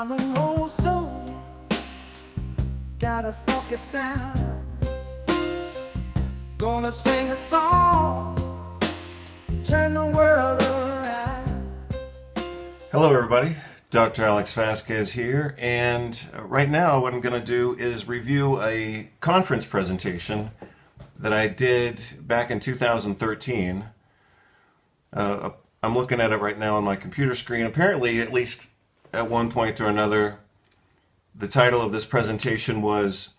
I'm an old soul, got a funky sound. Gonna sing a song, turn the world around. Hello everybody, Dr. Alex Vasquez here, and right now what I'm going to do is review a conference presentation that I did back in 2013. I'm looking at it right now on my computer screen. Apparently, at least at one point or another, the title of this presentation was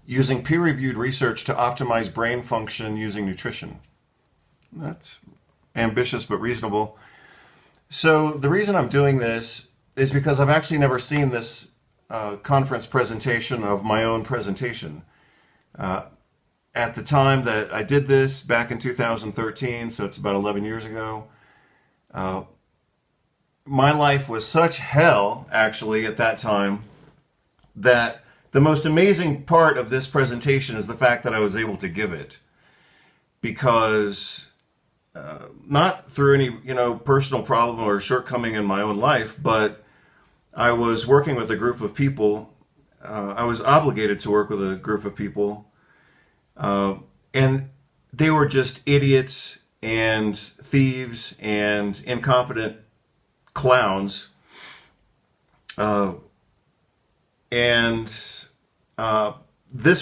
Using Peer-Reviewed Research to Optimize Brain Function Using Nutrition. That's ambitious but reasonable. So the reason I'm doing this is because I've actually never seen this conference presentation of my own presentation. At the time that I did this, back in 2013, so it's about 11 years ago, my life was such hell, actually, at that time, that the most amazing part of this presentation is the fact that I was able to give it. Because, not through any, personal problem or shortcoming in my own life, but I was working with a group of people. I was obligated to work with a group of people. And they were just idiots and thieves and incompetent clowns. This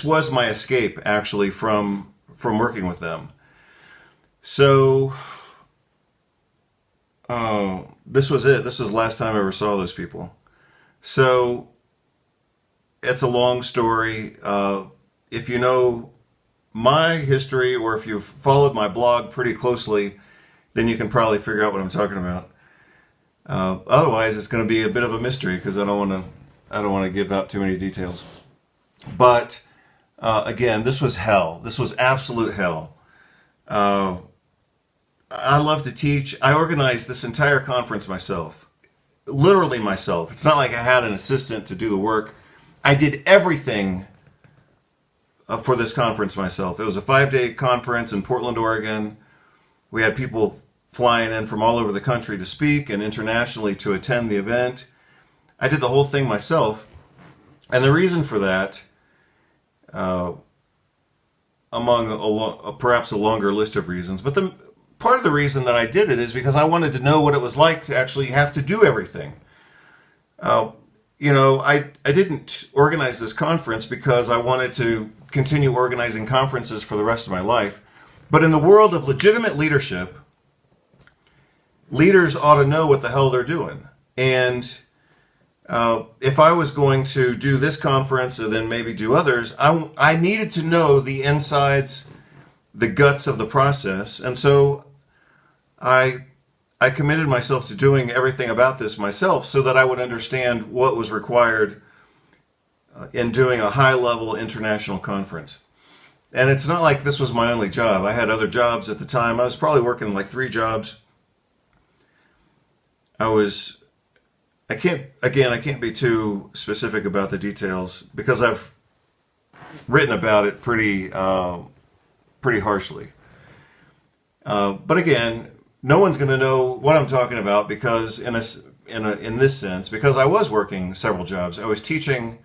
was my escape, actually, from working with them. So, this was it. This was the last time I ever saw those people. So, it's a long story. If you know my history, or if you've followed my blog pretty closely, then you can probably figure out what I'm talking about. Otherwise, it's going to be a bit of a mystery because I don't want to give out too many details. But again, this was hell. This was absolute hell. I love to teach. I organized this entire conference myself, literally myself. It's not like I had an assistant to do the work. I did everything for this conference myself. It was a 5-day conference in Portland, Oregon. We had people flying in from all over the country to speak and internationally to attend the event. I did the whole thing myself. And the reason for that, among perhaps a longer list of reasons, but part of the reason that I did it is because I wanted to know what it was like to actually have to do everything. I didn't organize this conference because I wanted to continue organizing conferences for the rest of my life. But in the world of legitimate leadership, leaders ought to know what the hell they're doing. And if I was going to do this conference and then maybe do others, I needed to know the insides, the guts of the process. And so I committed myself to doing everything about this myself so that I would understand what was required in doing a high-level international conference. And it's not like this was my only job. I had other jobs at the time. I was probably working like 3 jobs. I can't be too specific about the details because I've written about it pretty harshly. But again, no one's going to know what I'm talking about because in this sense, because I was working several jobs. I was teaching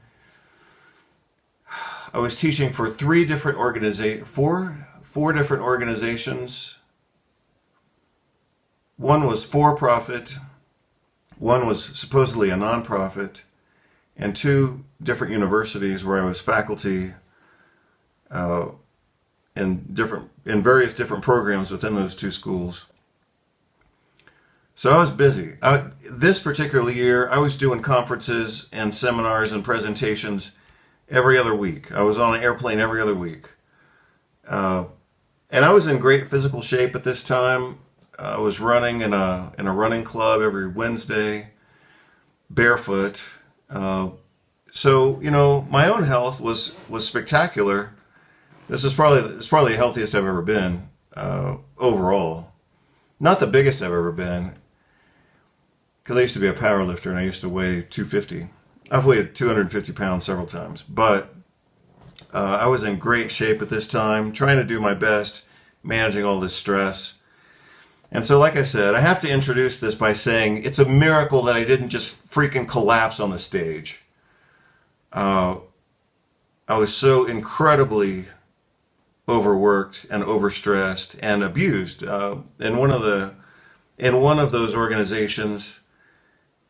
for 4 different organizations. One was for-profit, one was supposedly a nonprofit, and 2 different universities where I was faculty in various different programs within those 2 schools. So I was busy. This particular year, I was doing conferences and seminars and presentations every other week. I was on an airplane every other week. And I was in great physical shape at this time. I was running in a running club every Wednesday, barefoot. So, my own health was spectacular. This is probably the healthiest I've ever been overall. Not the biggest I've ever been, because I used to be a power lifter and I used to weigh 250. I've weighed 250 pounds several times, but I was in great shape at this time, trying to do my best, managing all this stress. And so, like I said, I have to introduce this by saying it's a miracle that I didn't just freaking collapse on the stage. I was so incredibly overworked and overstressed and abused. In one of those organizations,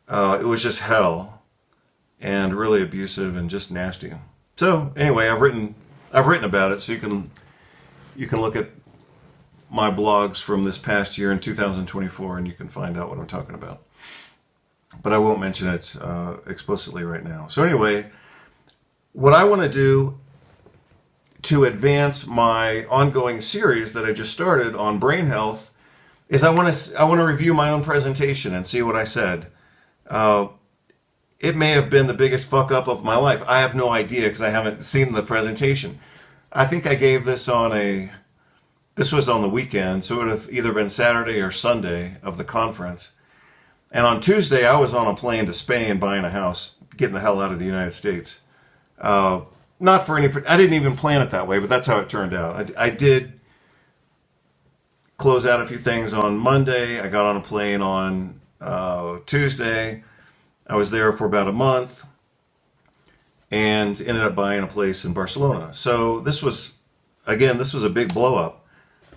it was just hell and really abusive and just nasty. So anyway, I've written about it, so you can look at my blogs from this past year in 2024, and you can find out what I'm talking about. But I won't mention it explicitly right now. So anyway, what I want to do to advance my ongoing series that I just started on brain health is I want to review my own presentation and see what I said. It may have been the biggest fuck up of my life. I have no idea because I haven't seen the presentation. I think I gave this this was on the weekend, so it would have either been Saturday or Sunday of the conference. And on Tuesday, I was on a plane to Spain buying a house, getting the hell out of the United States. Not for any, I didn't even plan it that way, but that's how it turned out. I did close out a few things on Monday. I got on a plane on Tuesday. I was there for about a month and ended up buying a place in Barcelona. So this was a big blow up.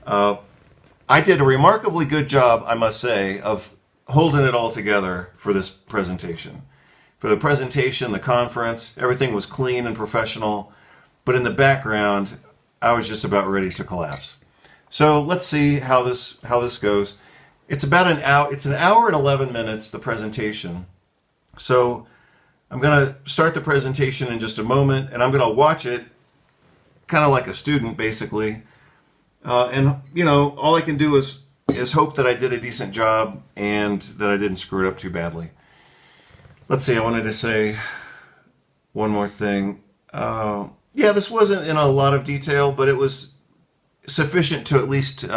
I did a remarkably good job, I must say, of holding it all together for this presentation. For the presentation, the conference, everything was clean and professional, but in the background, I was just about ready to collapse. So let's see how this goes. It's about an hour. It's an hour and 11 minutes, the presentation. So I'm going to start the presentation in just a moment, and I'm going to watch it kind of like a student, basically. And, all I can do is hope that I did a decent job and that I didn't screw it up too badly. Let's see, I wanted to say one more thing. This wasn't in a lot of detail, but it was sufficient to at least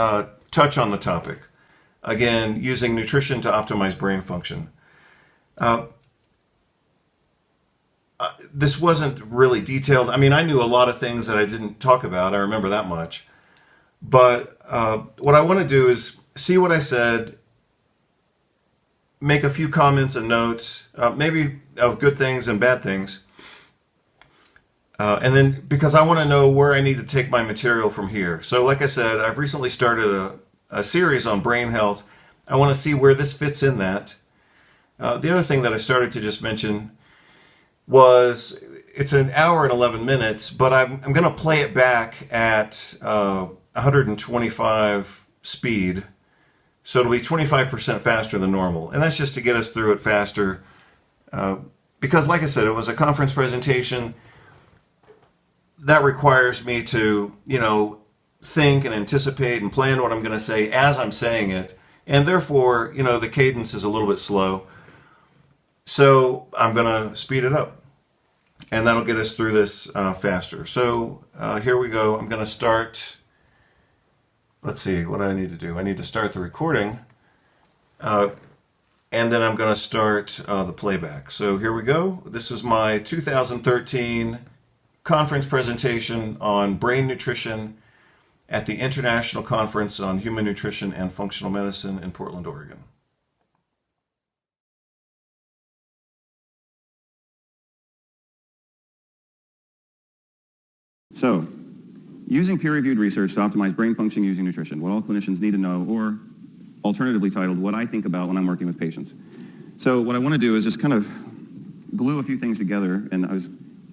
touch on the topic. Again, using nutrition to optimize brain function. This wasn't really detailed. I mean, I knew a lot of things that I didn't talk about. I remember that much. But what I want to do is see what I said, make a few comments and notes, maybe of good things and bad things. And then, because I want to know where I need to take my material from here. So like I said, I've recently started a series on brain health. I want to see where this fits in that. The other thing that I started to just mention was it's an hour and 11 minutes, but I'm going to play it back at 125 speed. So it'll be 25% faster than normal. And that's just to get us through it faster. Because like I said, it was a conference presentation. That requires me to, think and anticipate and plan what I'm going to say as I'm saying it. And therefore, the cadence is a little bit slow. So I'm going to speed it up. And that'll get us through this faster. So here we go. I'm going to start. Let's see, what do I need to do? I need to start the recording. And then I'm going to start the playback. So here we go. This is my 2013 conference presentation on brain nutrition at the International Conference on Human Nutrition and Functional Medicine in Portland, Oregon. So, using peer-reviewed research to optimize brain function using nutrition, what all clinicians need to know, or alternatively titled, what I think about when I'm working with patients. So what I want to do is just kind of glue a few things together, and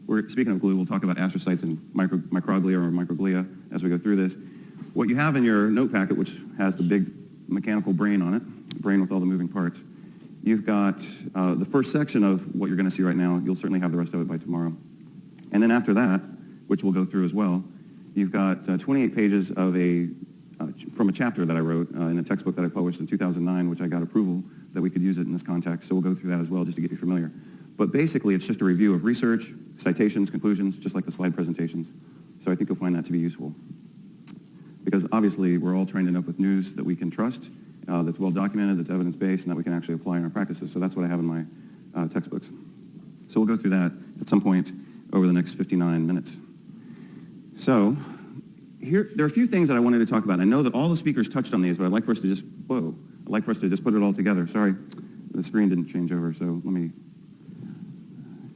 we're speaking of glue, we'll talk about astrocytes and microglia or microglia as we go through this. What you have in your note packet, which has the big mechanical brain on it, brain with all the moving parts, you've got the first section of what you're going to see right now. You'll certainly have the rest of it by tomorrow. And then after that, which we'll go through as well, you've got 28 pages of from a chapter that I wrote in a textbook that I published in 2009, which I got approval that we could use it in this context. So we'll go through that as well just to get you familiar. But basically, it's just a review of research, citations, conclusions, just like the slide presentations. So I think you'll find that to be useful. Because obviously, we're all trying to end up with news that we can trust, that's well documented, that's evidence-based, and that we can actually apply in our practices. So that's what I have in my textbooks. So we'll go through that at some point over the next 59 minutes. So here, there are a few things that I wanted to talk about. I know that all the speakers touched on these, but I'd like for us to just, I'd like for us to just put it all together. Sorry, the screen didn't change over, so let me,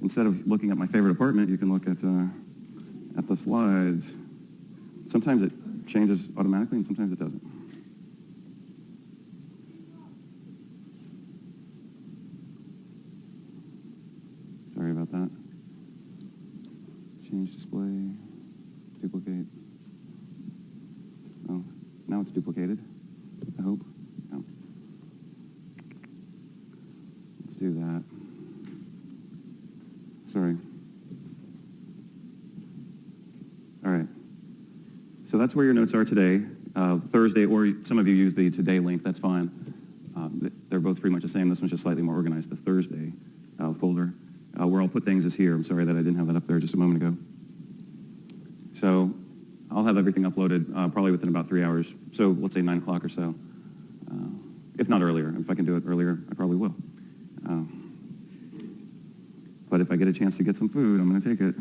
instead of looking at my favorite apartment, you can look at the slides. Sometimes it changes automatically and sometimes it doesn't. Sorry about that. Change display, duplicate. Oh, now it's duplicated, I hope. No. Let's do that. Sorry. All right. So that's where your notes are today. Thursday, or some of you use the today link, that's fine. They're both pretty much the same. This one's just slightly more organized. The Thursday folder, where I'll put things is here. I'm sorry that I didn't have that up there just a moment ago. So I'll have everything uploaded probably within about 3 hours. So let's say 9 o'clock or so, if not earlier. If I can do it earlier, I probably will. But if I get a chance to get some food, I'm going to take it.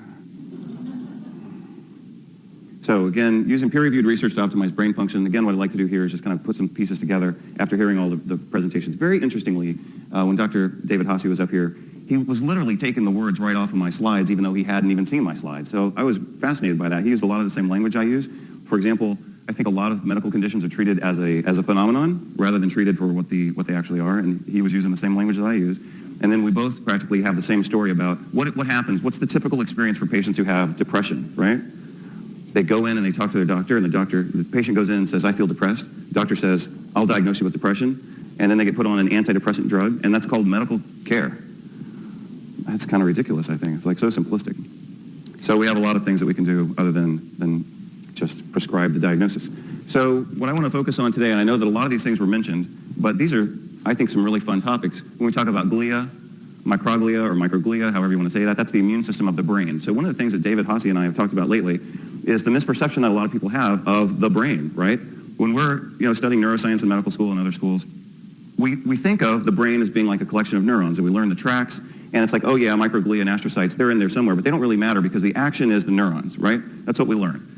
So again, using peer-reviewed research to optimize brain function. Again, what I'd like to do here is just kind of put some pieces together after hearing all the presentations. Very interestingly, when Dr. David Hasse was up here, he was literally taking the words right off of my slides, even though he hadn't even seen my slides. So I was fascinated by that. He used a lot of the same language I use. For example, I think a lot of medical conditions are treated as a phenomenon rather than treated for what they actually are. And he was using the same language that I use. And then we both practically have the same story about what happens. What's the typical experience for patients who have depression, right? They go in and they talk to their doctor, and the patient goes in and says, I feel depressed. The doctor says, I'll diagnose you with depression. And then they get put on an antidepressant drug, and that's called medical care. That's kind of ridiculous, I think. It's like so simplistic. So we have a lot of things that we can do other than just prescribe the diagnosis. So what I want to focus on today, and I know that a lot of these things were mentioned, but these are, I think, some really fun topics. When we talk about glia, microglia or microglia, however you want to say that, that's the immune system of the brain. So one of the things that David Hasse and I have talked about lately is the misperception that a lot of people have of the brain, right? When we're studying neuroscience in medical school and other schools, we think of the brain as being like a collection of neurons, and we learn the tracks, and it's like, oh yeah, microglia and astrocytes, they're in there somewhere, but they don't really matter because the action is the neurons, right? That's what we learn.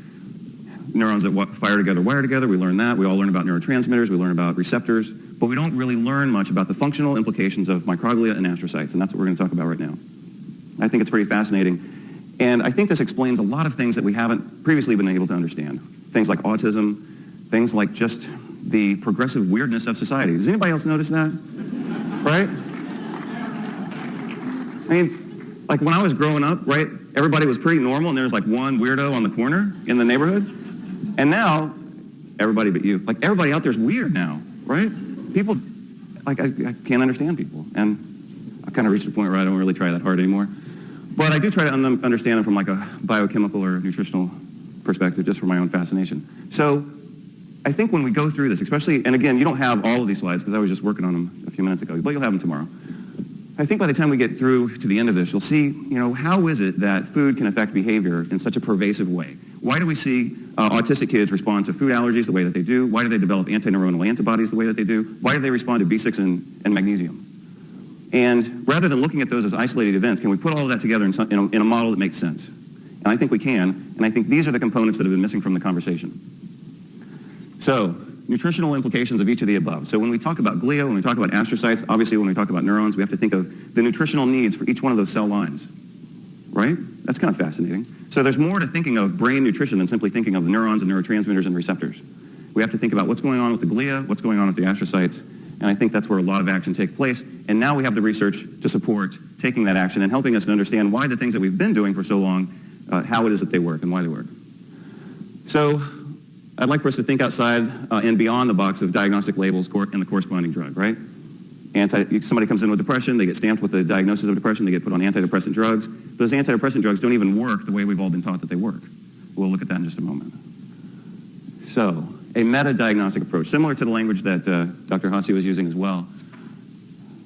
Neurons that fire together, wire together, we learn that. We all learn about neurotransmitters, we learn about receptors, but we don't really learn much about the functional implications of microglia and astrocytes, and that's what we're going to talk about right now. I think it's pretty fascinating. And I think this explains a lot of things that we haven't previously been able to understand. Things like autism, things like just the progressive weirdness of society. Does anybody else notice that? Right? I mean, like when I was growing up, right, everybody was pretty normal and there was like one weirdo on the corner in the neighborhood. And now, everybody but you, like everybody out there is weird now, right? People, like I can't understand people. And I kind of reached a point where I don't really try that hard anymore. But I do try to understand them from like a biochemical or nutritional perspective, just for my own fascination. So I think when we go through this, especially, and again, you don't have all of these slides because I was just working on them a few minutes ago, but you'll have them tomorrow. I think by the time we get through to the end of this, you'll see, how is it that food can affect behavior in such a pervasive way? Why do we see autistic kids respond to food allergies the way that they do? Why do they develop antineuronal antibodies the way that they do? Why do they respond to B6 and magnesium? And rather than looking at those as isolated events, can we put all of that together in a model that makes sense? And I think we can, and I think these are the components that have been missing from the conversation. So, nutritional implications of each of the above. So when we talk about glia, when we talk about astrocytes, obviously when we talk about neurons, we have to think of the nutritional needs for each one of those cell lines, right? That's kind of fascinating. So there's more to thinking of brain nutrition than simply thinking of the neurons and neurotransmitters and receptors. We have to think about what's going on with the glia, what's going on with the astrocytes, and I think that's where a lot of action takes place. And now we have the research to support taking that action and helping us to understand why the things that we've been doing for so long, how it is that they work and why they work. So I'd like for us to think outside and beyond the box of diagnostic labels and the corresponding drug, right? Somebody comes in with depression, they get stamped with the diagnosis of depression, they get put on antidepressant drugs. Those antidepressant drugs don't even work the way we've all been taught that they work. We'll look at that in just a moment. So, a meta-diagnostic approach, similar to the language that Dr. Hasse was using as well.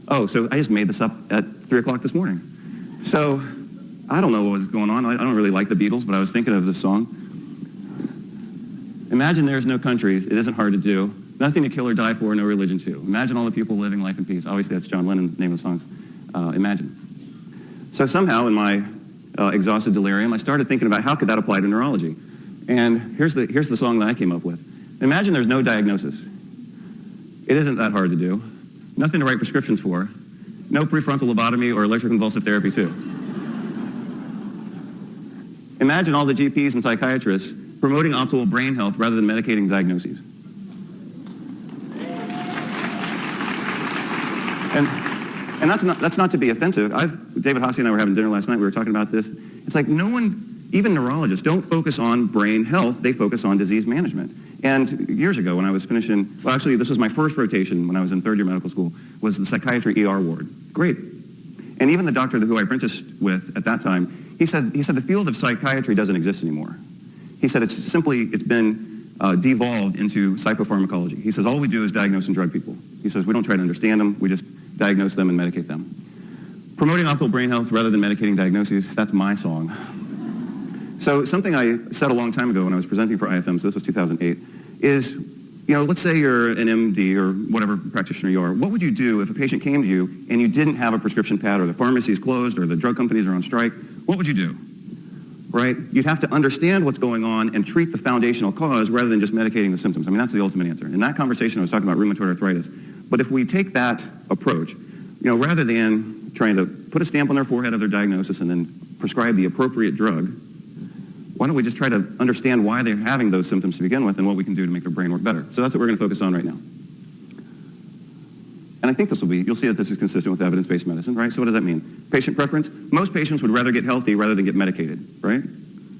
Oh, so I just made this up at 3 o'clock this morning. So, I don't know what was going on. I don't really like the Beatles, but I was thinking of this song. Imagine there's no countries. It isn't hard to do. Nothing to kill or die for, no religion too. Imagine all the people living life in peace. Obviously, that's John Lennon's name of the songs. Imagine. So somehow in my exhausted delirium, I started thinking about how could that apply to neurology. And here's the song that I came up with. Imagine there's no diagnosis. It isn't that hard to do. Nothing to write prescriptions for. No prefrontal lobotomy or electroconvulsive therapy too. Imagine all the GPs and psychiatrists promoting optimal brain health rather than medicating diagnoses. And that's not to be offensive. David Hossie and I were having dinner last night. We were talking about this. It's like no one, even neurologists, don't focus on brain health. They focus on disease management. And years ago when I was finishing, well, actually, this was my first rotation when I was in third year medical school, was the psychiatry ER ward. Great. And even the doctor who I apprenticed with at that time, he said the field of psychiatry doesn't exist anymore. He said it's been devolved into psychopharmacology. He says all we do is diagnose and drug people. He says we don't try to understand them, we just diagnose them and medicate them. Promoting optimal brain health rather than medicating diagnoses, that's my song. So something I said a long time ago when I was presenting for IFM, so this was 2008, is, let's say you're an MD or whatever practitioner you are. What would you do if a patient came to you and you didn't have a prescription pad or the pharmacy is closed or the drug companies are on strike? What would you do? Right? You'd have to understand what's going on and treat the foundational cause rather than just medicating the symptoms. I mean, that's the ultimate answer. In that conversation, I was talking about rheumatoid arthritis. But if we take that approach, rather than trying to put a stamp on their forehead of their diagnosis and then prescribe the appropriate drug, why don't we just try to understand why they're having those symptoms to begin with and what we can do to make their brain work better? So that's what we're going to focus on right now. And I think you'll see that this is consistent with evidence-based medicine, right? So what does that mean? Patient preference. Most patients would rather get healthy rather than get medicated, right?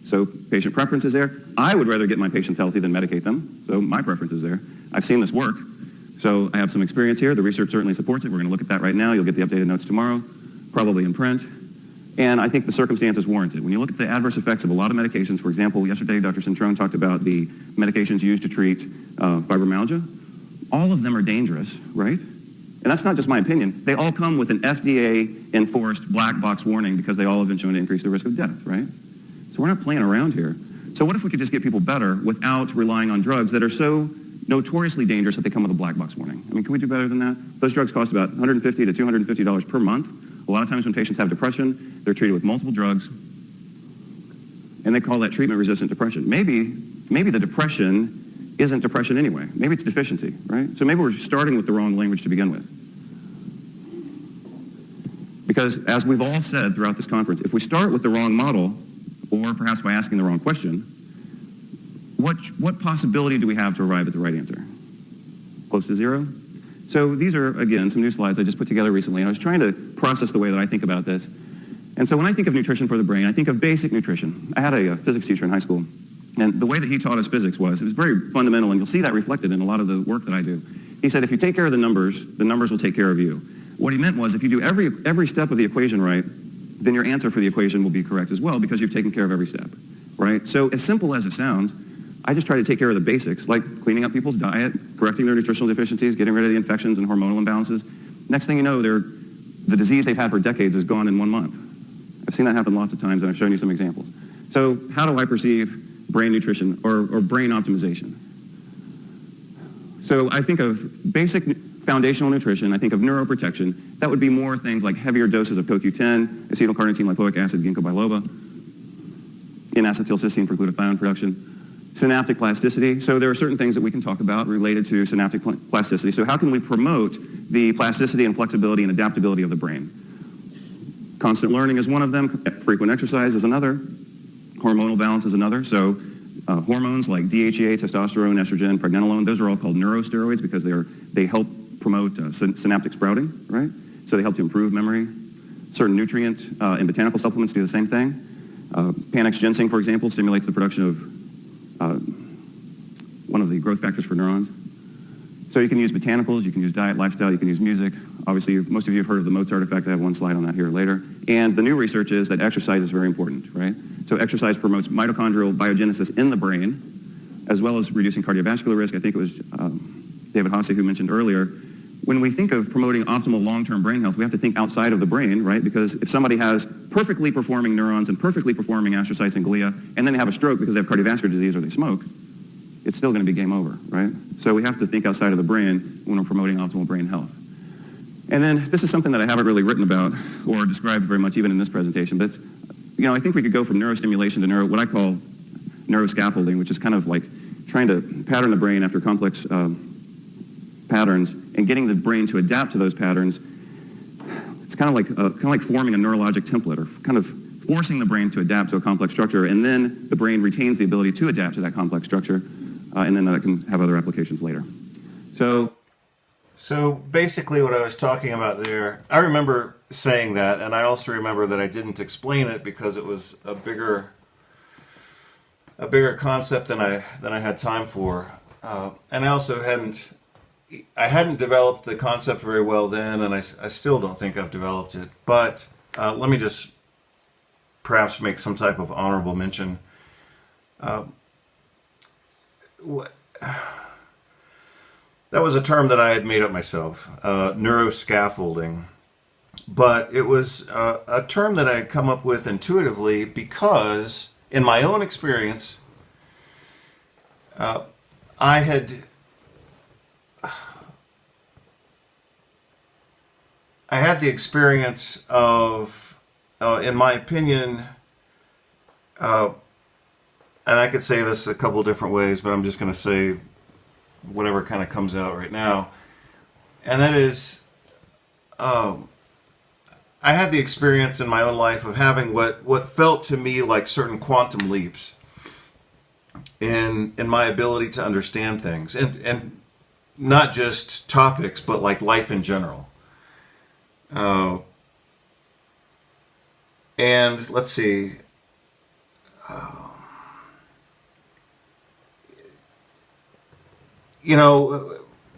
So patient preference is there. I would rather get my patients healthy than medicate them. So my preference is there. I've seen this work. So I have some experience here. The research certainly supports it. We're going to look at that right now. You'll get the updated notes tomorrow, probably in print. And I think the circumstances warrant it. When you look at the adverse effects of a lot of medications, for example, yesterday Dr. Centrone talked about the medications used to treat fibromyalgia. All of them are dangerous, right? And that's not just my opinion. They all come with an FDA-enforced black box warning because they all have been shown to increase the risk of death, right? So we're not playing around here. So what if we could just get people better without relying on drugs that are so notoriously dangerous that they come with a black box warning? I mean, can we do better than that? Those drugs cost about $150 to $250 per month. A lot of times when patients have depression, they're treated with multiple drugs, and they call that treatment-resistant depression. Maybe the depression isn't depression anyway. Maybe it's deficiency, right? So maybe we're starting with the wrong language to begin with. Because as we've all said throughout this conference, if we start with the wrong model, or perhaps by asking the wrong question, what possibility do we have to arrive at the right answer? Close to zero? So these are, again, some new slides I just put together recently, and I was trying to process the way that I think about this. And so when I think of nutrition for the brain, I think of basic nutrition. I had a physics teacher in high school, and the way that he taught us physics it was very fundamental, and you'll see that reflected in a lot of the work that I do. He said, if you take care of the numbers will take care of you. What he meant was if you do every step of the equation right, then your answer for the equation will be correct as well because you've taken care of every step, right? So as simple as it sounds, I just try to take care of the basics, like cleaning up people's diet, correcting their nutritional deficiencies, getting rid of the infections and hormonal imbalances. Next thing you know, the disease they've had for decades is gone in 1 month. I've seen that happen lots of times, and I've shown you some examples. So how do I perceive brain nutrition or brain optimization? So I think of basic foundational nutrition. I think of neuroprotection. That would be more things like heavier doses of CoQ10, acetylcarnitine lipoic acid, ginkgo biloba, N-acetylcysteine for glutathione production. Synaptic plasticity. So there are certain things that we can talk about related to synaptic plasticity. So how can we promote the plasticity and flexibility and adaptability of the brain? Constant learning is one of them. Frequent exercise is another. Hormonal balance is another. So hormones like DHEA, testosterone, estrogen, pregnenolone, those are all called neurosteroids because they help promote synaptic sprouting, right? So they help to improve memory. Certain nutrient and botanical supplements do the same thing. Panax ginseng, for example, stimulates the production of one of the growth factors for neurons. So you can use botanicals, you can use diet, lifestyle, you can use music. Obviously, most of you have heard of the Mozart effect. I have one slide on that here later. And the new research is that exercise is very important, right? So exercise promotes mitochondrial biogenesis in the brain, as well as reducing cardiovascular risk. I think it was David Hossie who mentioned earlier. When we think of promoting optimal long-term brain health, we have to think outside of the brain, right? Because if somebody has perfectly performing neurons and perfectly performing astrocytes and glia, and then they have a stroke because they have cardiovascular disease or they smoke, it's still going to be game over, right? So we have to think outside of the brain when we're promoting optimal brain health. And then this is something that I haven't really written about or described very much even in this presentation, but it's, I think we could go from neurostimulation to what I call neuroscaffolding, which is kind of like trying to pattern the brain after complex patterns and getting the brain to adapt to those patterns. It's kind of like forming a neurologic template, or kind of forcing the brain to adapt to a complex structure, and then the brain retains the ability to adapt to that complex structure, and then that can have other applications later. So basically what I was talking about there, I remember saying that, and I also remember that I didn't explain it because it was a bigger concept than I had time for, and I also hadn't developed the concept very well then, and I still don't think I've developed it. But let me just perhaps make some type of honorable mention. That was a term that I had made up myself, neuroscaffolding. But it was a term that I had come up with intuitively because, in my own experience, I had the experience of, in my opinion, and I could say this a couple different ways, but I'm just going to say whatever kind of comes out right now. And that is, I had the experience in my own life of having what felt to me like certain quantum leaps in my ability to understand things, and not just topics, but like life in general. And let's see.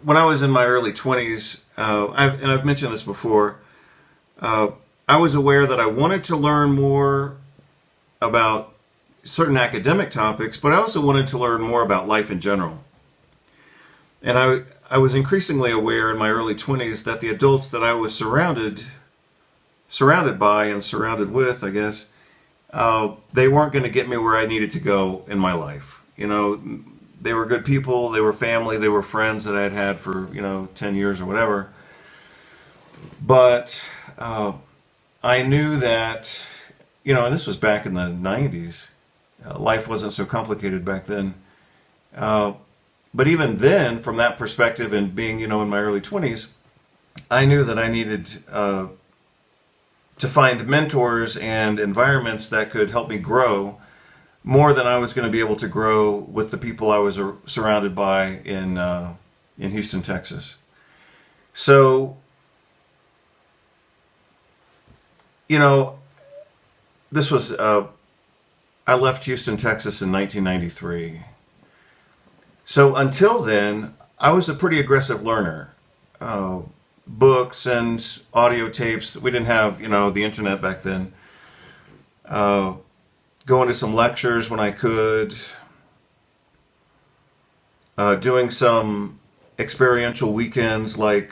When I was in my early 20s, I've mentioned this before, I was aware that I wanted to learn more about certain academic topics, but I also wanted to learn more about life in general. And I was increasingly aware in my early 20s that the adults that I was surrounded by and surrounded with, I guess, they weren't going to get me where I needed to go in my life. They were good people, they were family, they were friends that I had had for, 10 years or whatever. But I knew that, and this was back in the 90s. Life wasn't so complicated back then. But even then, from that perspective and being, in my early 20s, I knew that I needed to find mentors and environments that could help me grow more than I was going to be able to grow with the people I was surrounded by in Houston, Texas. So, this was, I left Houston, Texas in 1993. So until then, I was a pretty aggressive learner. Books and audio tapes. We didn't have, the internet back then. Going to some lectures when I could. Doing some experiential weekends like,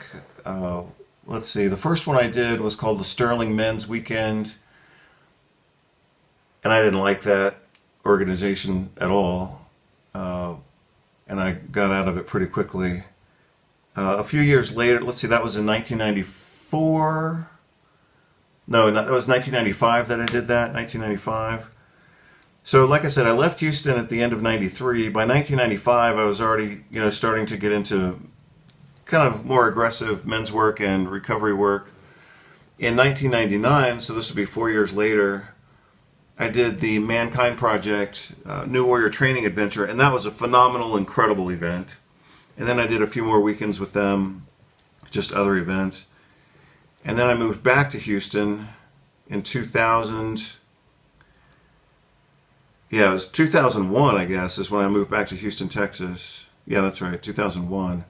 let's see, the first one I did was called the Sterling Men's Weekend. And I didn't like that organization at all. And I got out of it pretty quickly. A few years later, let's see, that was in 1994. No, that was 1995 that I did that, 1995. So like I said, I left Houston at the end of 93. By 1995, I was already, starting to get into kind of more aggressive men's work and recovery work. In 1999, so this would be 4 years later, I did the Mankind Project New Warrior Training Adventure, and that was a phenomenal, incredible event. And then I did a few more weekends with them, just other events. And then I moved back to Houston in 2000. Yeah, it was 2001, I guess, is when I moved back to Houston, Texas. Yeah, that's right, 2001.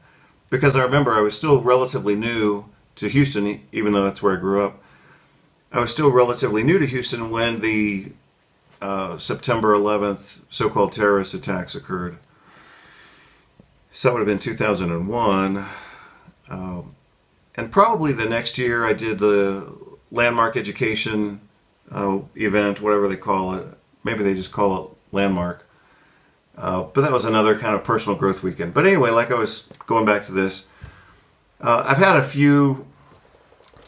Because I remember I was still relatively new to Houston, even though that's where I grew up. I was still relatively new to Houston when the September 11th so-called terrorist attacks occurred. So that would have been 2001. And probably the next year I did the Landmark Education event, whatever they call it. Maybe they just call it Landmark. But that was another kind of personal growth weekend. But anyway, like I was going back to this, I've had a few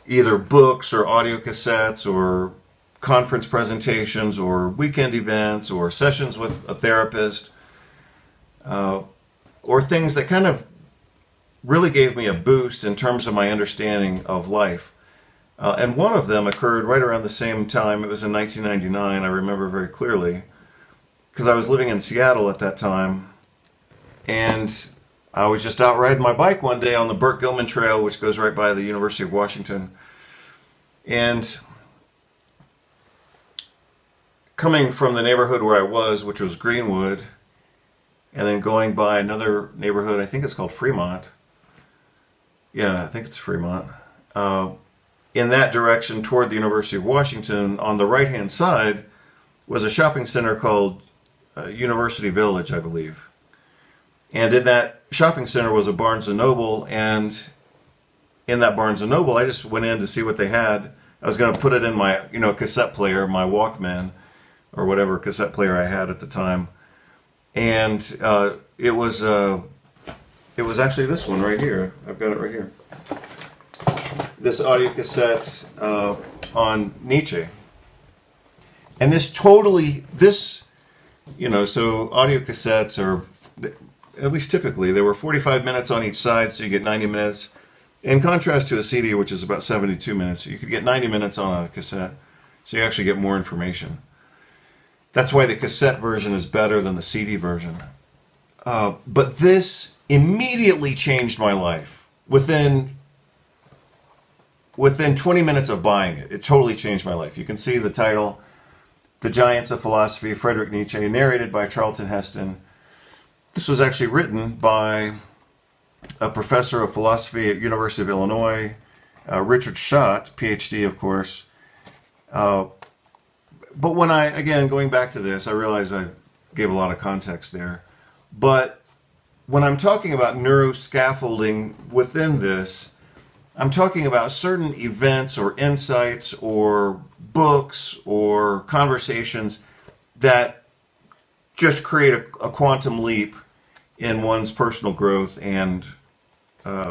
either books or audio cassettes or conference presentations or weekend events or sessions with a therapist, or things that kind of really gave me a boost in terms of my understanding of life. And one of them occurred right around the same time. It was in 1999, I remember very clearly, because I was living in Seattle at that time, and I was just out riding my bike one day on the Burt Gilman Trail, which goes right by the University of Washington. And coming from the neighborhood where I was, which was Greenwood, and then going by another neighborhood, I think it's called Fremont. Yeah, I think it's Fremont. In that direction toward the University of Washington, on the right-hand side was a shopping center called University Village, I believe. And in that shopping center was a Barnes & Noble, and in that Barnes & Noble, I just went in to see what they had. I was going to put it in my, cassette player, my Walkman, or whatever cassette player I had at the time. And it was actually this one right here. I've got it right here. This audio cassette on Nietzsche. And so audio cassettes are, at least typically, they were 45 minutes on each side, so you get 90 minutes. In contrast to a CD, which is about 72 minutes, you could get 90 minutes on a cassette, so you actually get more information. That's why the cassette version is better than the CD version. But this immediately changed my life. Within 20 minutes of buying it, it totally changed my life. You can see the title, The Giants of Philosophy, Friedrich Nietzsche, narrated by Charlton Heston. This was actually written by a professor of philosophy at University of Illinois, Richard Schott, PhD, of course. But when going back to this, I realize I gave a lot of context there. But when I'm talking about neuroscaffolding within this, I'm talking about certain events or insights or books or conversations that just create a quantum leap in one's personal growth and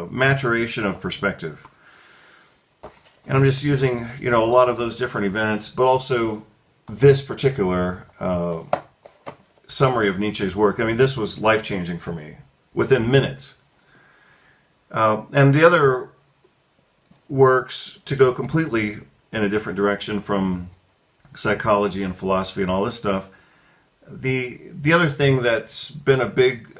maturation of perspective. And I'm just using, a lot of those different events, but also this particular summary of Nietzsche's work. I mean, this was life-changing for me within minutes. And the other works, to go completely in a different direction from psychology and philosophy and all this stuff, the other thing that's been a big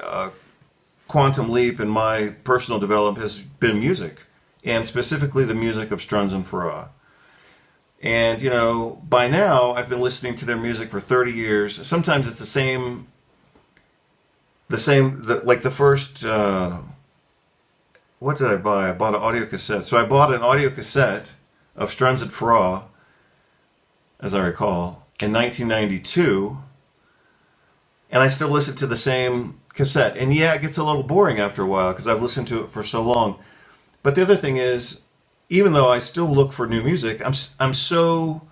quantum leap in my personal development has been music, and specifically the music of Strunz and Farrar. And, by now, I've been listening to their music for 30 years. Sometimes it's the same, like the first, what did I buy? I bought an audio cassette. So I bought an audio cassette of Strunz and Farrar, as I recall, in 1992. And I still listen to the same cassette. And yeah, it gets a little boring after a while because I've listened to it for so long. But the other thing is, even though I still look for new music, I'm so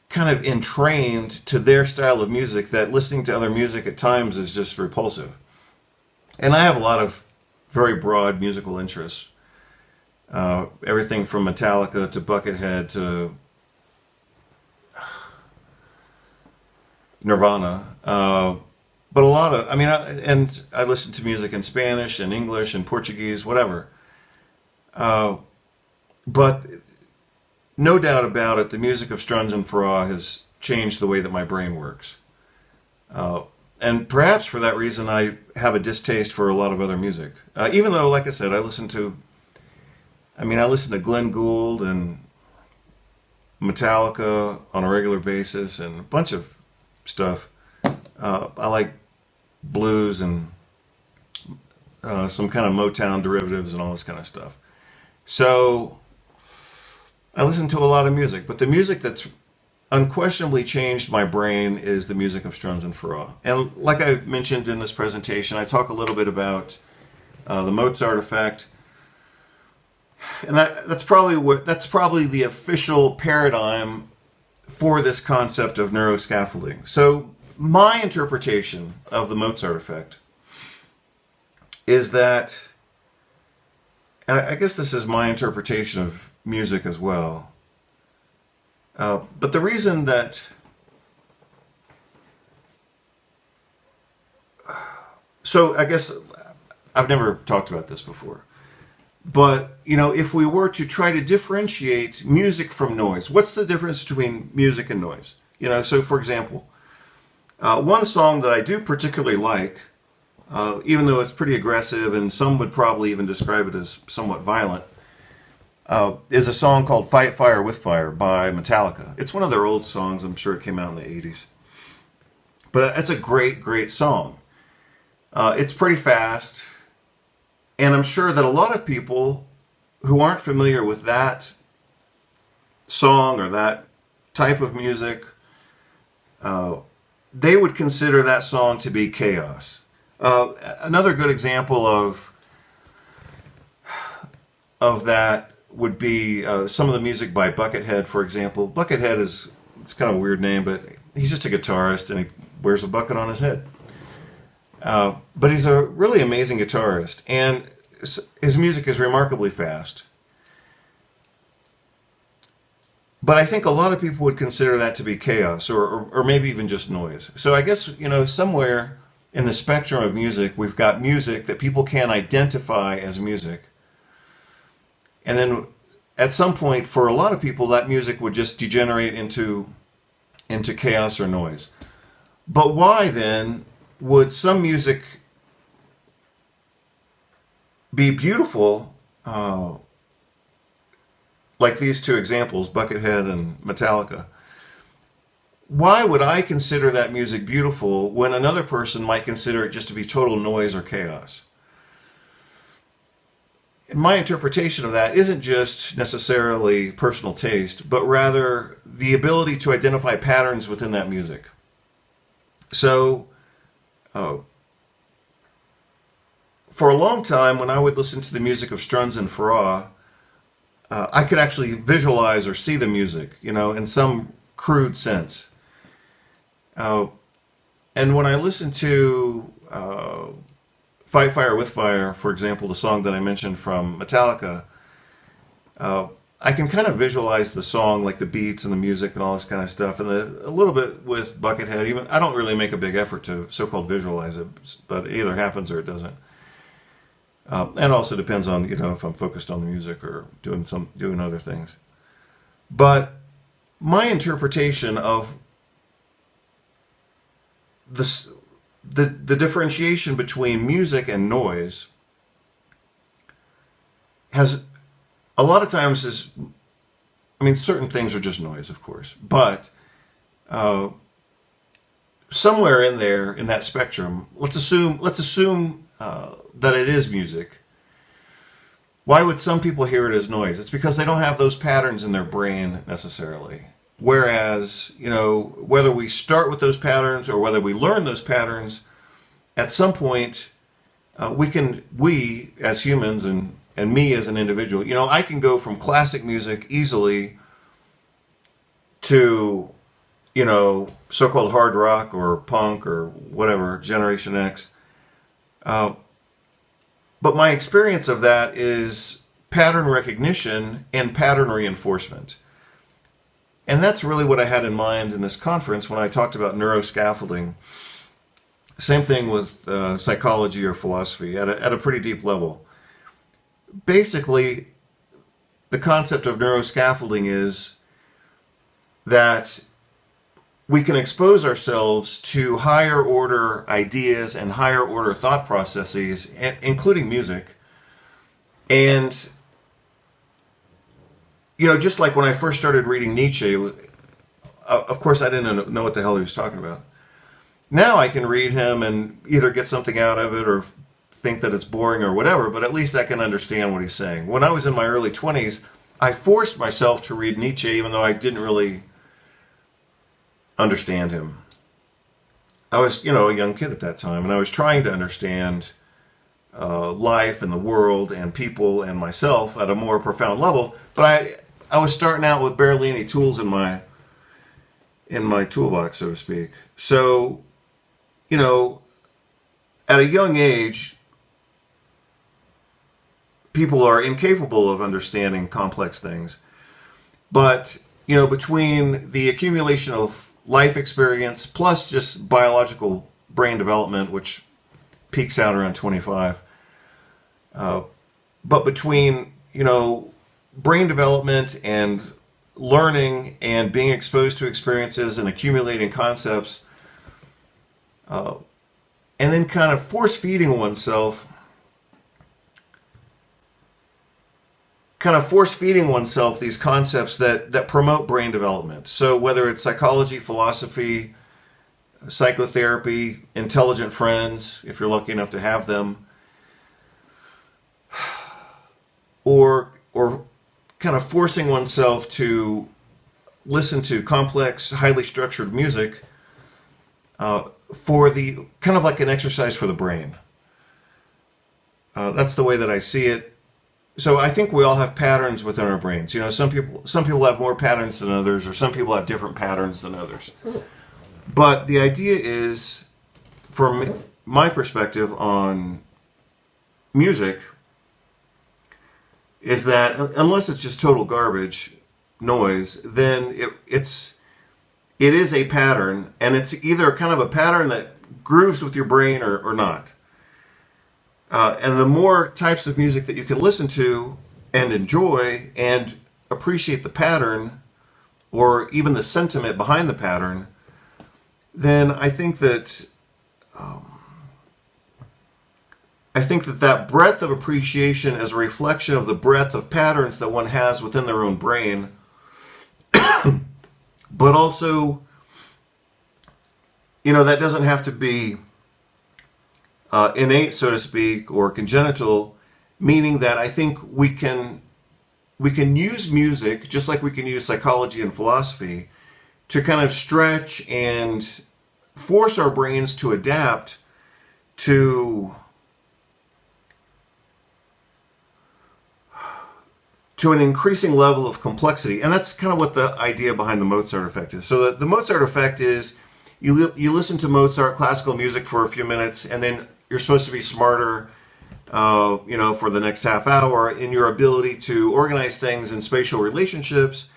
kind of entrained to their style of music that listening to other music at times is just repulsive. And I have a lot of very broad musical interests. Everything from Metallica to Buckethead to Nirvana. But a lot of, and I listen to music in Spanish and English and Portuguese, whatever. But no doubt about it, the music of Strunz and Farrar has changed the way that my brain works. And perhaps for that reason, I have a distaste for a lot of other music. Even though, like I said, I listen to Glenn Gould and Metallica on a regular basis and a bunch of stuff. I like blues and some kind of Motown derivatives and all this kind of stuff. So I listen to a lot of music, but the music that's unquestionably changed my brain is the music of Strunz and Farrar. And like I mentioned in this presentation, I talk a little bit about the Mozart effect, and that's probably the official paradigm for this concept of neuroscaffolding. So my interpretation of the Mozart effect is that, and I guess this is my interpretation of music as well, But the reason that so I guess I've never talked about this before. But, if we were to try to differentiate music from noise, what's the difference between music and noise? So for example, one song that I do particularly like, even though it's pretty aggressive and some would probably even describe it as somewhat violent, is a song called Fight Fire with Fire by Metallica. It's one of their old songs. I'm sure it came out in the 80s. But it's a great, great song. It's pretty fast. And I'm sure that a lot of people who aren't familiar with that song or that type of music, they would consider that song to be chaos. Another good example of that would be some of the music by Buckethead, for example. Buckethead it's kind of a weird name, but he's just a guitarist and he wears a bucket on his head. But he's a really amazing guitarist, and his music is remarkably fast. But I think a lot of people would consider that to be chaos, or maybe even just noise. So I guess, somewhere in the spectrum of music, we've got music that people can identify as music. And then at some point, for a lot of people, that music would just degenerate into chaos or noise. But why then would some music be beautiful, like these two examples, Buckethead and Metallica? Why would I consider that music beautiful when another person might consider it just to be total noise or chaos? And my interpretation of that isn't just necessarily personal taste, but rather the ability to identify patterns within that music. So, for a long time, when I would listen to the music of Struns and Farah, I could actually visualize or see the music, in some crude sense. And when I listen to Fight Fire with Fire, for example, the song that I mentioned from Metallica, I can kind of visualize the song, like the beats and the music and all this kind of stuff. And a little bit with Buckethead, even I don't really make a big effort to so-called visualize it, but it either happens or it doesn't. And also depends on, if I'm focused on the music or doing other things. But my interpretation of the differentiation between music and noise has a lot of times certain things are just noise, of course, but somewhere in there, in that spectrum, let's assume that it is music. Why would some people hear it as noise? It's because they don't have those patterns in their brain necessarily. Whereas, whether we start with those patterns or whether we learn those patterns, at some point, we as humans and me as an individual, I can go from classic music easily to, so-called hard rock or punk or whatever, Generation X. But my experience of that is pattern recognition and pattern reinforcement. And that's really what I had in mind in this conference when I talked about neuroscaffolding. Same thing with psychology or philosophy at a pretty deep level. Basically, the concept of neuroscaffolding is that we can expose ourselves to higher order ideas and higher order thought processes, including music. And, just like when I first started reading Nietzsche, of course I didn't know what the hell he was talking about. Now I can read him and either get something out of it or think that it's boring or whatever, but at least I can understand what he's saying. When I was in my early 20s, I forced myself to read Nietzsche even though I didn't really understand him. I was, a young kid at that time, and I was trying to understand life and the world and people and myself at a more profound level, but I was starting out with barely any tools in my toolbox, so to speak. So, at a young age, people are incapable of understanding complex things. But between the accumulation of life experience plus just biological brain development, which peaks out around 25, but between, brain development and learning and being exposed to experiences and accumulating concepts, and then kind of force feeding oneself these concepts that promote brain development. So whether it's psychology, philosophy, psychotherapy, intelligent friends, if you're lucky enough to have them, or kind of forcing oneself to listen to complex, highly structured music for the kind of like an exercise for the brain. That's the way that I see it. So I think we all have patterns within our brains. Some people have more patterns than others, or some people have different patterns than others. But the idea is, from my perspective on music, is that unless it's just total garbage noise, then it is a pattern, and it's either kind of a pattern that grooves with your brain or not. And the more types of music that you can listen to and enjoy and appreciate the pattern, or even the sentiment behind the pattern, then I think that that breadth of appreciation is a reflection of the breadth of patterns that one has within their own brain, but also, that doesn't have to be innate, so to speak, or congenital, meaning that I think we can use music, just like we can use psychology and philosophy, to kind of stretch and force our brains to adapt to an increasing level of complexity. And that's kind of what the idea behind the Mozart effect is. So the Mozart effect is you listen to Mozart classical music for a few minutes, and then you're supposed to be smarter, for the next half hour in your ability to organize things in spatial relationships,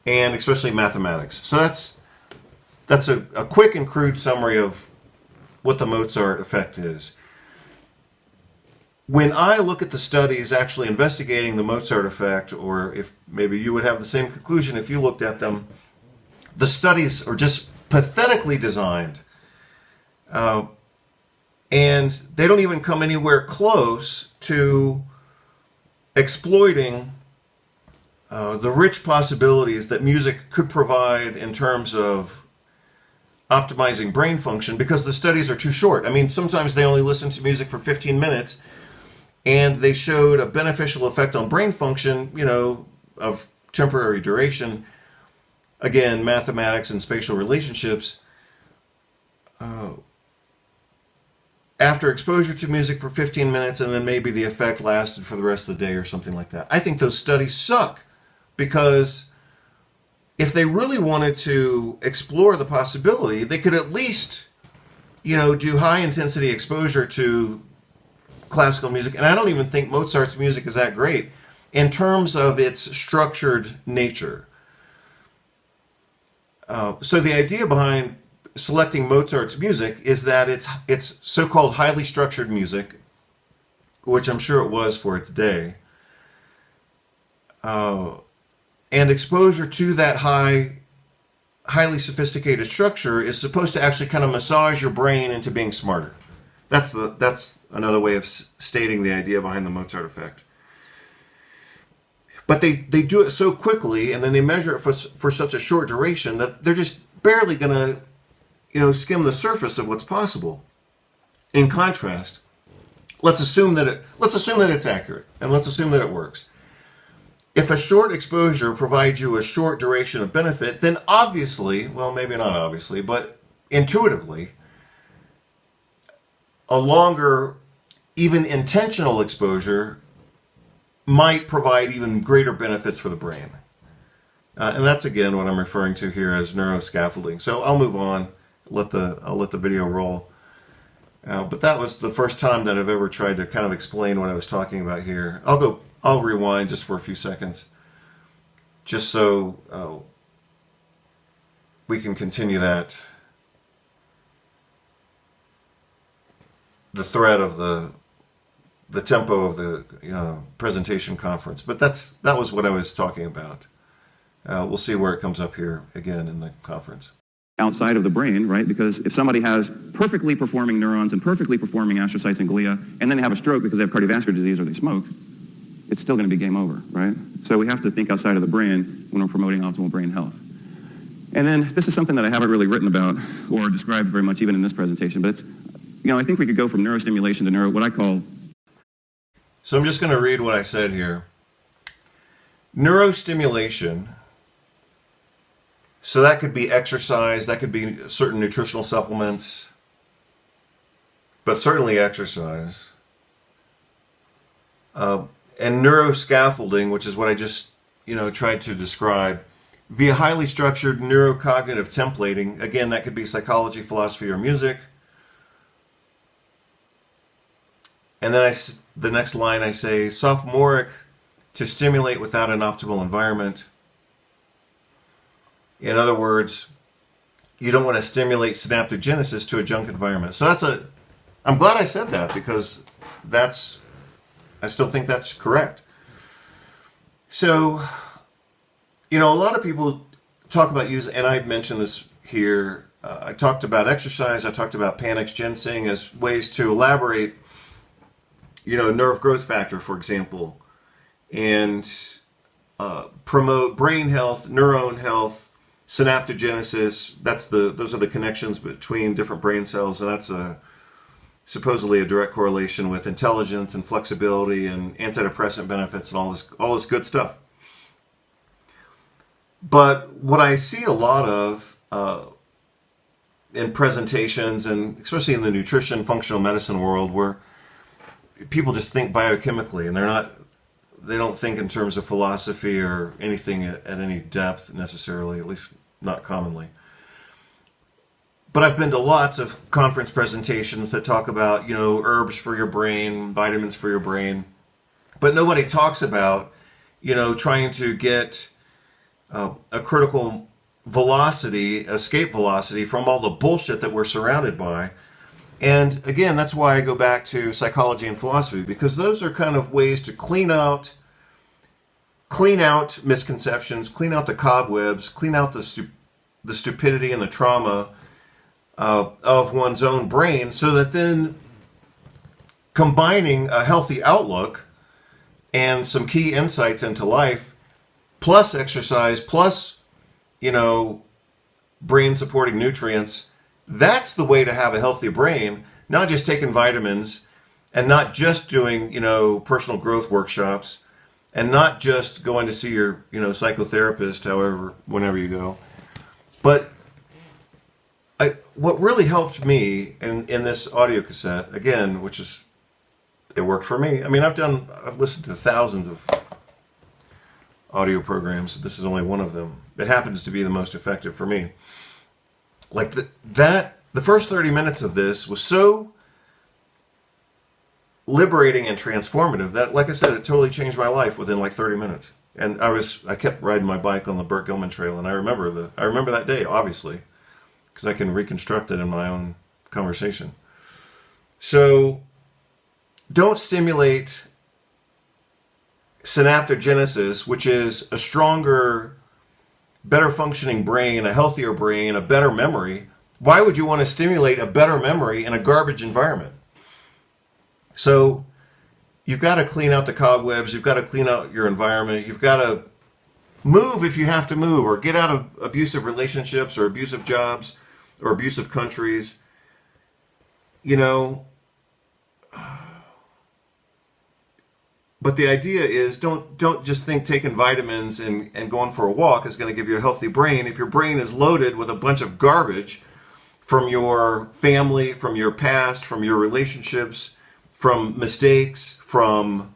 and especially mathematics. So that's a quick and crude summary of what the Mozart effect is. When I look at the studies actually investigating the Mozart effect, or if maybe you would have the same conclusion if you looked at them, the studies are just pathetically designed. And they don't even come anywhere close to exploiting the rich possibilities that music could provide in terms of optimizing brain function, because the studies are too short. I mean, sometimes they only listen to music for 15 minutes, and they showed a beneficial effect on brain function, of temporary duration. Again, mathematics and spatial relationships. After exposure to music for 15 minutes, and then maybe the effect lasted for the rest of the day or something like that. I think those studies suck, because if they really wanted to explore the possibility, they could at least, do high intensity exposure to classical music. And I don't even think Mozart's music is that great in terms of its structured nature. So the idea behind selecting Mozart's music is that it's so-called highly structured music, which I'm sure it was for its day, and exposure to that highly sophisticated structure is supposed to actually kind of massage your brain into being smarter. That's another way of stating the idea behind the Mozart effect. But they do it so quickly, and then they measure it for such a short duration that they're just barely going to, skim the surface of what's possible. In contrast, let's assume that it's accurate, and let's assume that it works. If a short exposure provides you a short duration of benefit, then obviously, well, maybe not obviously, but intuitively, a longer, even intentional exposure might provide even greater benefits for the brain. And that's, again, what I'm referring to here as neuroscaffolding. So I'll move on. I'll let the video roll. But that was the first time that I've ever tried to kind of explain what I was talking about here. I'll rewind just for a few seconds, just so we can continue the thread of the tempo of the presentation conference. But that was what I was talking about. We'll see where it comes up here again in the conference. Outside of the brain, right? Because if somebody has perfectly performing neurons and perfectly performing astrocytes and glia, and then they have a stroke because they have cardiovascular disease or they smoke, it's still going to be game over, right? So we have to think outside of the brain when we're promoting optimal brain health. And then this is something that I haven't really written about or described very much even in this presentation, but it's, I think we could go from neurostimulation to what I call... So I'm just going to read what I said here. Neurostimulation, so that could be exercise, that could be certain nutritional supplements, but certainly exercise. And neuroscaffolding, which is what I just, tried to describe, via highly structured neurocognitive templating. Again, that could be psychology, philosophy, or music. And then the next line I say, sophomoric to stimulate without an optimal environment. In other words, you don't want to stimulate synaptogenesis to a junk environment. So I'm glad I said that, because I still think that's correct. So, a lot of people talk about using, and I mentioned this here, I talked about exercise, I talked about Panax ginseng as ways to elaborate, nerve growth factor, for example, and promote brain health, neuron health, synaptogenesis. Those are the connections between different brain cells, and that's supposedly a direct correlation with intelligence and flexibility and antidepressant benefits and all this good stuff. But what I see a lot of in presentations, and especially in the nutrition functional medicine world, where people just think biochemically, and they don't think in terms of philosophy or anything at any depth necessarily, at least not commonly. But I've been to lots of conference presentations that talk about, herbs for your brain, vitamins for your brain. But nobody talks about, trying to get a critical velocity, escape velocity from all the bullshit that we're surrounded by. And again, that's why I go back to psychology and philosophy, because those are kind of ways to clean out misconceptions, clean out the cobwebs, clean out the stupidity and the trauma of one's own brain, so that then combining a healthy outlook and some key insights into life, plus exercise, plus, brain supporting nutrients, that's the way to have a healthy brain, not just taking vitamins and not just doing, personal growth workshops and not just going to see your, psychotherapist, whenever you go. But what really helped me in this audio cassette, again, it worked for me. I mean, I've listened to thousands of audio programs. This is only one of them. It happens to be the most effective for me. Like the first 30 minutes of this was so liberating and transformative that, like I said, it totally changed my life within like 30 minutes. And I kept riding my bike on the Burt Gilman Trail, and I remember that day, obviously, because I can reconstruct it in my own conversation. So don't stimulate synaptogenesis, which is a stronger, better functioning brain, a healthier brain, a better memory. Why would you want to stimulate a better memory in a garbage environment? So you've got to clean out the cobwebs, you've got to clean out your environment, you've got to move if you have to move, or get out of abusive relationships or abusive jobs or abusive countries. But the idea is don't just think taking vitamins and going for a walk is going to give you a healthy brain. If your brain is loaded with a bunch of garbage from your family, from your past, from your relationships, from mistakes, from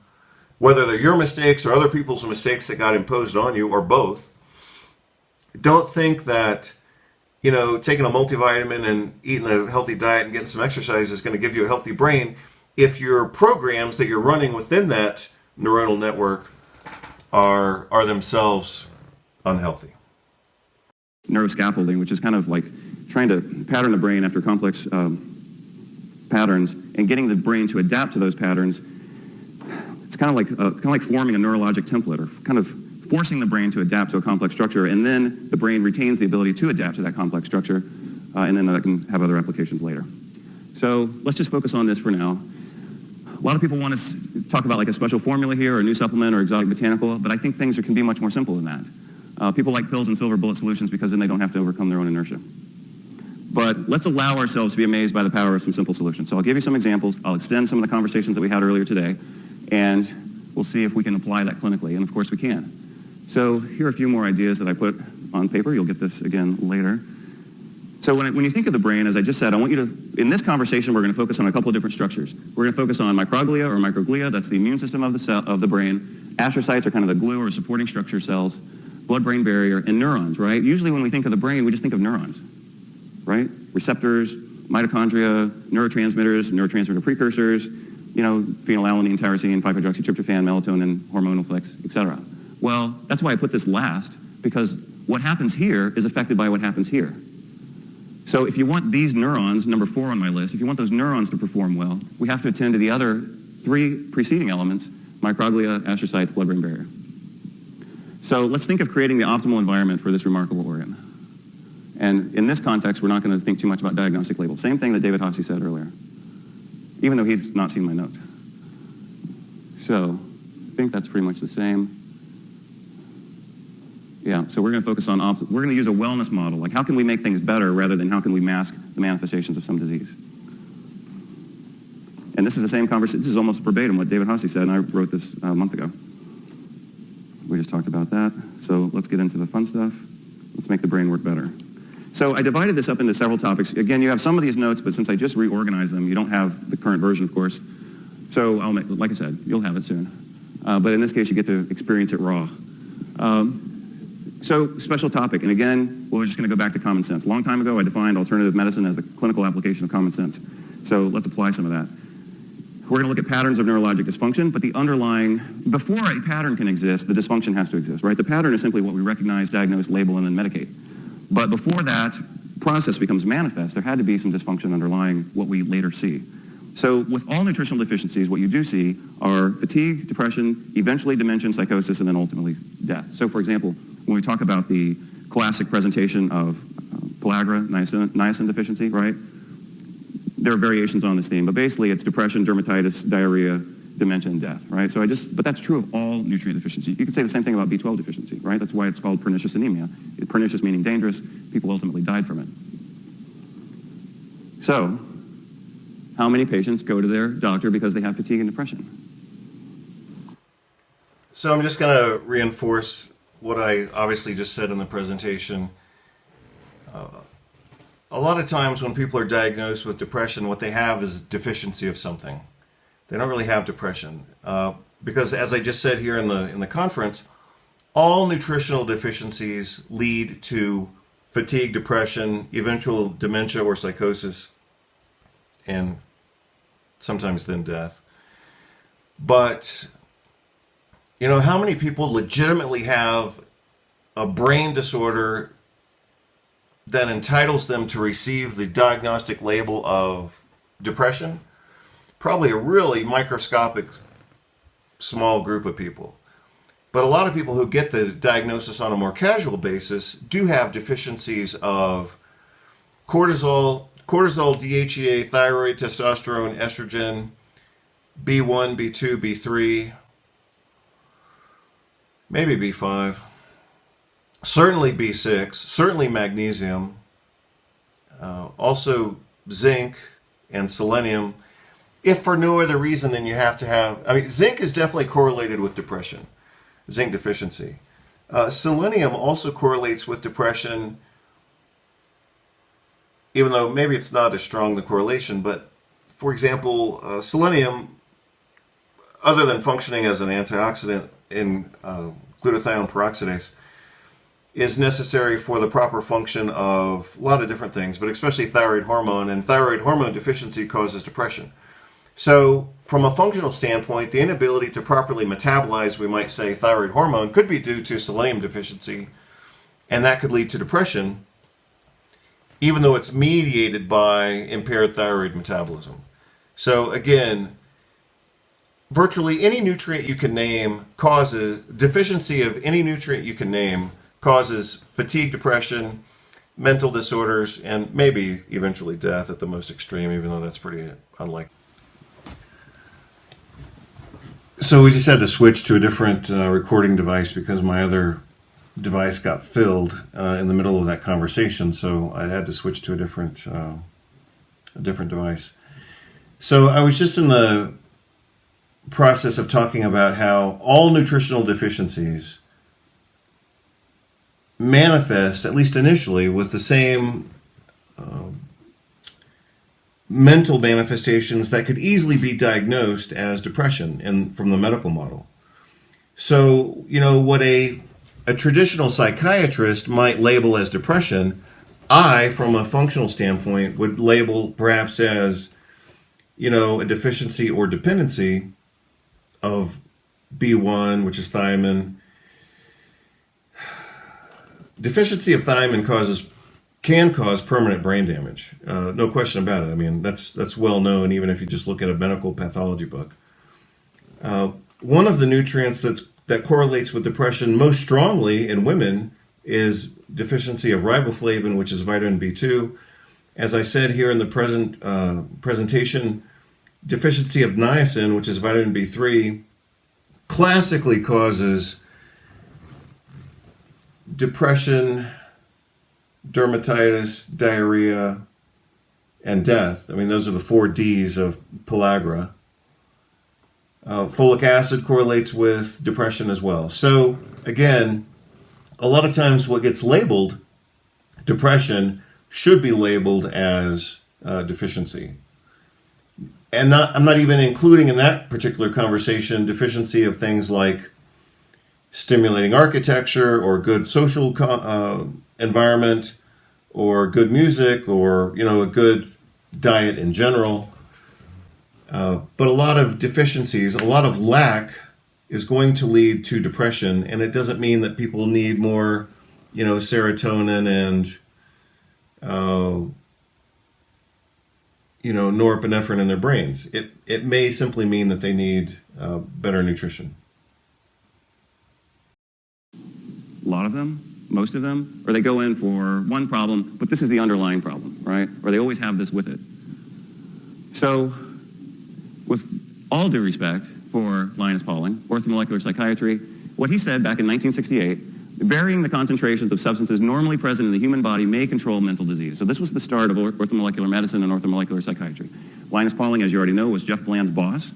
whether they're your mistakes or other people's mistakes that got imposed on you, or both, don't think that, taking a multivitamin and eating a healthy diet and getting some exercise is going to give you a healthy brain if your programs that you're running within that neuronal network are themselves unhealthy. neuroscaffolding, which is kind of like trying to pattern the brain after complex patterns and getting the brain to adapt to those patterns. It's kind of like forming a neurologic template, or kind of forcing the brain to adapt to a complex structure, and then the brain retains the ability to adapt to that complex structure, and then that can have other applications later. So let's just focus on this for now. A lot of people want to talk about like a special formula here, or a new supplement, or exotic botanical, but I think things can be much more simple than that. People like pills and silver bullet solutions because then they don't have to overcome their own inertia. But let's allow ourselves to be amazed by the power of some simple solutions. So I'll give you some examples. I'll extend some of the conversations that we had earlier today, and we'll see if we can apply that clinically, and of course we can. So here are a few more ideas that I put on paper. You'll get this again later. So when you think of the brain, as I just said, I want you to, in this conversation, we're going to focus on a couple of different structures. We're going to focus on microglia or microglia. That's the immune system of the brain. Astrocytes are kind of the glue or supporting structure cells. Blood-brain barrier, and neurons, right? Usually when we think of the brain, we just think of neurons, right? Receptors, mitochondria, neurotransmitter precursors, phenylalanine, tyrosine, 5-hydroxytryptophan, melatonin, hormonal flex, etc. Well, that's why I put this last, because what happens here is affected by what happens here. So if you want these neurons, number 4 on my list, if you want those neurons to perform well, we have to attend to the other 3 preceding elements: microglia, astrocytes, blood-brain barrier. So let's think of creating the optimal environment for this remarkable organ. And in this context, we're not going to think too much about diagnostic labels. Same thing that David Hasse said earlier, even though he's not seen my notes. So I think that's pretty much the same. Yeah, so we're going to focus on, we're going to use a wellness model. Like, how can we make things better rather than how can we mask the manifestations of some disease? And this is the same conversation. This is almost verbatim what David Hasse said, and I wrote this a month ago. We just talked about that. So let's get into the fun stuff. Let's make the brain work better. So I divided this up into several topics. Again, you have some of these notes, but since I just reorganized them, you don't have the current version, of course. So like I said, you'll have it soon. But in this case, you get to experience it raw. So special topic, and again, we're just going to go back to common sense. A long time ago, I defined alternative medicine as the clinical application of common sense. So let's apply some of that. We're going to look at patterns of neurologic dysfunction, but the underlying, before a pattern can exist, the dysfunction has to exist, right? The pattern is simply what we recognize, diagnose, label, and then medicate. But before that process becomes manifest, there had to be some dysfunction underlying what we later see. So with all nutritional deficiencies, what you do see are fatigue, depression, eventually dementia, psychosis, and then ultimately death. So for example, when we talk about the classic presentation of pellagra, niacin deficiency, right? There are variations on this theme, but basically it's depression, dermatitis, diarrhea, dementia, and death, right? So but that's true of all nutrient deficiency. You could say the same thing about B12 deficiency, right? That's why it's called pernicious anemia. Pernicious meaning dangerous. People ultimately died from it. So, how many patients go to their doctor because they have fatigue and depression? So I'm just going to reinforce what I obviously just said in the presentation. A lot of times when people are diagnosed with depression, what they have is deficiency of something. They don't really have depression. Because as I just said here in the conference, all nutritional deficiencies lead to fatigue, depression, eventual dementia or psychosis, and sometimes then death. But, how many people legitimately have a brain disorder that entitles them to receive the diagnostic label of depression? Probably a really microscopic small group of people. But a lot of people who get the diagnosis on a more casual basis do have deficiencies of cortisol, DHEA, thyroid, testosterone, estrogen, B1, B2, B3, maybe B5, certainly B6, certainly magnesium, also zinc and selenium. If for no other reason than you have to have, zinc is definitely correlated with depression, zinc deficiency. Selenium also correlates with depression, even though maybe it's not as strong the correlation. But for example, selenium, other than functioning as an antioxidant in glutathione peroxidase, is necessary for the proper function of a lot of different things, but especially thyroid hormone, and thyroid hormone deficiency causes depression. So from a functional standpoint, the inability to properly metabolize, we might say, thyroid hormone could be due to selenium deficiency, And that could lead to depression, even though it's mediated by impaired thyroid metabolism. So again, virtually any nutrient you can name causes, deficiency of any nutrient you can name causes fatigue, depression, mental disorders, and maybe eventually death at the most extreme, even though that's pretty unlikely. So we just had to switch to a different recording device because my other device got filled in the middle of that conversation, so I had to switch to a different device. So I was just in the process of talking about how all nutritional deficiencies manifest, at least initially, with the same mental manifestations that could easily be diagnosed as depression from the medical model. So, what a traditional psychiatrist might label as depression, I, from a functional standpoint, would label perhaps as, a deficiency or dependency of B1, which is thiamine. Deficiency of thiamine can cause permanent brain damage. No question about it. I mean, that's well known, even if you just look at a medical pathology book. One of the nutrients that correlates with depression most strongly in women is deficiency of riboflavin, which is vitamin B2. As I said here in the presentation, deficiency of niacin, which is vitamin B3, classically causes depression, dermatitis, diarrhea, and death. I mean, those are the 4 Ds of pellagra. Folic acid correlates with depression as well. So, again, a lot of times what gets labeled depression should be labeled as deficiency. And I'm not even including in that particular conversation deficiency of things like stimulating architecture or good social environment or good music or, a good diet in general. But a lot of deficiencies, a lot of lack is going to lead to depression. And it doesn't mean that people need more, serotonin and, norepinephrine in their brains. It may simply mean that they need better nutrition. A lot of them, most of them, or they go in for one problem, but this is the underlying problem, right? Or they always have this with it. So, with all due respect for Linus Pauling, orthomolecular psychiatry, what he said back in 1968, varying the concentrations of substances normally present in the human body may control mental disease. So this was the start of orthomolecular medicine and orthomolecular psychiatry. Linus Pauling, as you already know, was Jeff Bland's boss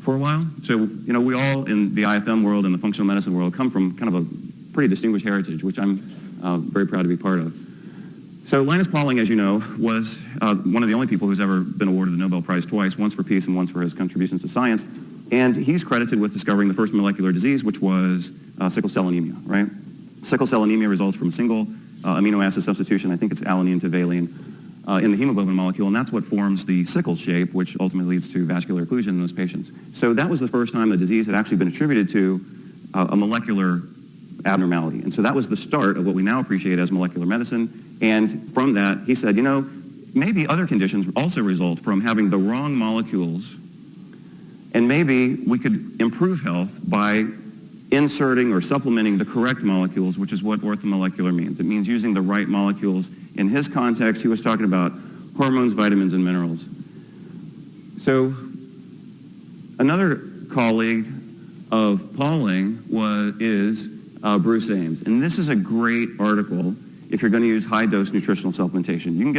for a while. So, we all in the IFM world and the functional medicine world come from kind of a pretty distinguished heritage, which I'm very proud to be part of. So Linus Pauling, as you know, was one of the only people who's ever been awarded the Nobel Prize twice, once for peace and once for his contributions to science. And he's credited with discovering the first molecular disease, which was sickle cell anemia, right? Sickle cell anemia results from a single amino acid substitution, I think it's alanine to valine, in the hemoglobin molecule, and that's what forms the sickle shape, which ultimately leads to vascular occlusion in those patients. So that was the first time the disease had actually been attributed to a molecular abnormality. And so that was the start of what we now appreciate as molecular medicine. And from that, he said, maybe other conditions also result from having the wrong molecules, and maybe we could improve health by inserting or supplementing the correct molecules, which is what orthomolecular means. It means using the right molecules. In his context, he was talking about hormones, vitamins, and minerals. So another colleague of Pauling is Bruce Ames. And this is a great article if you're going to use high-dose nutritional supplementation. You can get